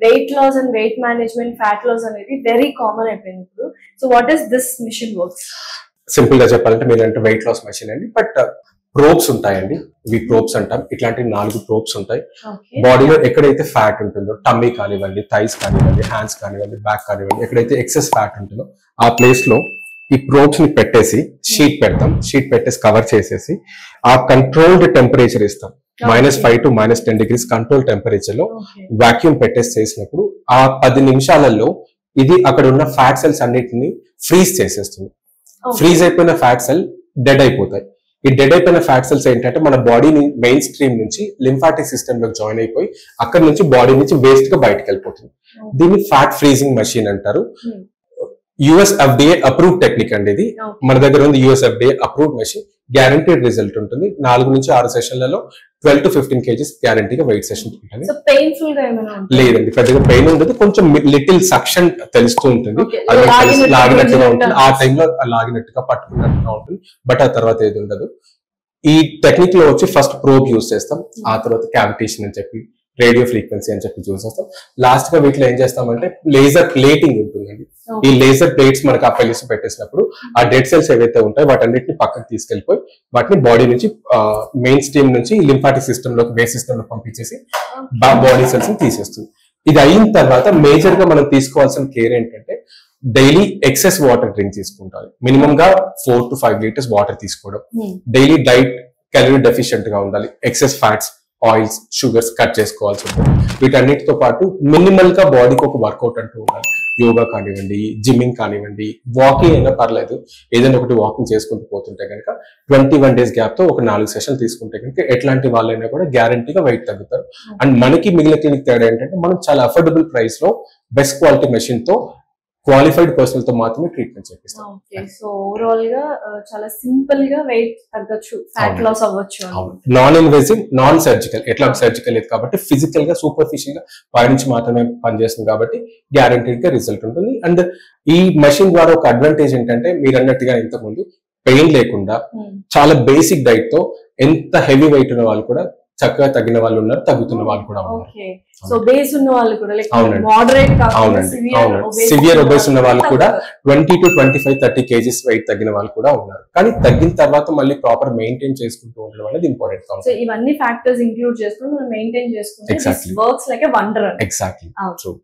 Wait loss and weight management, fat loss అనేది very common అయిపోయింది ఇప్పుడు. So what is this machine works? Simple గా చెప్పాలంటే మీరంటే వెయిట్ లాస్ మెషిన్ అండి, బట్ ప్రోబ్స్ ఉంటాయండి. ఇవి ప్రోబ్స్ అంటాం. ఇట్లాంటి 4 ప్రోబ్స్ ఉంటాయి. బాడీలో ఎక్కడైతే ఫ్యాట్ ఉంటుందో, టమ్మీ కానివ్వండి, థైస్ కానివ్వండి, హ్యాండ్స్ కానివ్వండి, బ్యాక్ కానివ్వండి, ఎక్కడైతే ఎక్సెస్ ఫ్యాట్ ఉంటుందో ఆ ప్లేస్ లో ఈ ప్రోబ్స్ ని పెట్టేసి షీట్ పెడతాం. షీట్ పెట్టేసి కవర్ చేసేసి ఆ కంట్రోల్డ్ టెంపరేచర్ ఇస్తాం. -5 to -10 degrees కంట్రోల్ టెంపరేచర్ లో వాక్యూమ్ పెట్టేసి చేసినప్పుడు ఆ 10 నిమిషాలలో ఇది అక్కడ ఉన్న ఫ్యాట్ సెల్స్ అన్నిటిని ఫ్రీజ్ చేసేస్తుంది. ఫ్రీజ్ అయిపోయిన ఫ్యాట్ సెల్ డెడ్ అయిపోతాయి. ఈ డెడ్ అయిపోయిన ఫ్యాట్ సెల్స్ ఏంటంటే మన బాడీని మెయిన్ స్ట్రీమ్ నుంచి లింఫాటిక్ సిస్టమ్ లోకి జాయిన్ అయిపోయి అక్కడ నుంచి బాడీ నుంచి వేస్ట్ గా బయటకు వెళ్ళిపోతుంది. దీన్ని ఫ్యాట్ ఫ్రీజింగ్ మెషిన్ అంటారు. USFDA అప్రూవ్డ్ టెక్నిక్ అండి ఇది. మన దగ్గర ఉంది USFDA approved machine. Guaranteed result ఉంటుంది. 4 నుంచి 6 సెషన్లలో 12 to 15 kgs గ్యారంటీగా వెయిట్ సెషన్ ఉంటుంది. లేదండి, పెద్దగా పెయిన్ ఉండదు. కొంచెం లిటిల్ సక్షన్ తెలుస్తూ ఉంటుంది, లాగినట్టుగా ఉంటుంది. ఆ టైంలో లాగినట్టుగా పట్టుకున్నట్టుగా ఉంటుంది, బట్ ఆ తర్వాత ఏది ఉండదు. ఈ టెక్నిక్ లో వచ్చి ఫస్ట్ ప్రోబ్ యూజ్ చేస్తాం, ఆ తర్వాత క్యావిటేషన్ అని చెప్పి, రేడియో ఫ్రీక్వెన్సీ అని చెప్పి చూస్ చేస్తాం. లాస్ట్ గా వీటిలో ఏం చేస్తామంటే లేజర్ ప్లేటింగ్ ఉంటుందండి. ఈ లేజర్ ప్లేట్స్ మనకు ఆ పెళ్లిసి పెట్టేసినప్పుడు ఆ డెడ్ సెల్స్ ఏవైతే ఉంటాయో వాటన్నిటిని పక్కకు తీసుకెళ్లిపోయి వాటిని బాడీ నుంచి మెయిన్ స్ట్రీమ్ నుంచి లింఫాటిక్ సిస్టమ్ లోకి బేస్ సిస్టమ్ లో పంపించేసి బాడీ సెల్స్ ని తీసేస్తుంది. ఇది అయిన తర్వాత మేజర్ గా మనం తీసుకోవాల్సిన కేర్ ఏంటంటే డైలీ ఎక్సెస్ వాటర్ డ్రింక్ తీసుకుంటారు. మినిమం గా 4 to 5 liters వాటర్ తీసుకోవడం. డైలీ డైట్ క్యాలరీ డెఫిషియెంట్ గా ఉండాలి. Excess fats, oils, sugars cut చేసుకోవాల్సి ఉంటుంది. వీటన్నిటితో పాటు మినిమల్ గా బాడీకి ఒక వర్కౌట్ అంటూ ఉండాలి. యోగా కానివ్వండి, జిమ్మింగ్ కానివ్వండి, వాకింగ్ అయినా పర్లేదు, ఏదైనా ఒకటి వాకింగ్ చేసుకుంటూ పోతుంటే కనుక 21 days గ్యాప్ తో ఒక 4 సెషన్లు తీసుకుంటే కనుక ఎట్లాంటి వాళ్ళైనా కూడా గ్యారంటీగా వెయిట్ తగ్గుతారు. అండ్ మనకి మిగిలిన క్లినిక్ తేడా ఏంటంటే మనం చాలా అఫోర్డబుల్ ప్రైస్ లో బెస్ట్ క్వాలిటీ మెషిన్ తో క్వాలిఫైడ్ పర్సన్ తో మాత్రమే ట్రీట్మెంట్ చేపిస్తాం. సో ఓవరాల్ గా చాలా సింపుల్ గా వెయిట్ తగ్గొచ్చు, ఫ్యాట్ లాస్ అవ్వచ్చు. నాన్ ఇన్వేసివ్, నాన్ సర్జికల్, ఎట్లా సర్జికల్ లేదు కాబట్టి ఫిజికల్ గా సూపర్ఫిషియల్ గా పైనుంచి మాత్రమే పనిచేస్తుంది కాబట్టి గ్యారంటీడ్ గా రిజల్ట్ ఉంటుంది. అండ్ ఈ మెషిన్ ద్వారా ఒక అడ్వాంటేజ్ ఏంటంటే మీరు అన్నట్టుగా ఇంతకుముందు పెయిన్ లేకుండా చాలా బేసిక్ డైట్ తో ఎంత హెవీ వెయిట్ ఉన్న వాళ్ళు కూడా చక్కగా తగ్గిన వాళ్ళు ఉన్నారు, తగ్గుతున్న వాళ్ళు కూడా ఉన్నారు. సో బేస్ ఉన్న వాళ్ళు కూడా, మోడరేట్ కాకుండా సివియర్ ఒబేస్ ఉన్న వాళ్ళు కూడా 20 to 25, 30 kgs వెయిట్ తగ్గిన వాళ్ళు కూడా ఉన్నారు. కానీ తగ్గిన తర్వాత మళ్ళీ ప్రాపర్ మెయింటైన్ చేసుకుంటూ ఉండడం అనేది ఇంపార్టెంట్. సో ఇవన్నీ ఫ్యాక్టర్స్ ఇంక్లూడ్ చేసుకుని మనం మెయింటైన్ చేసుకుంటే works like a wonder. Exactly true.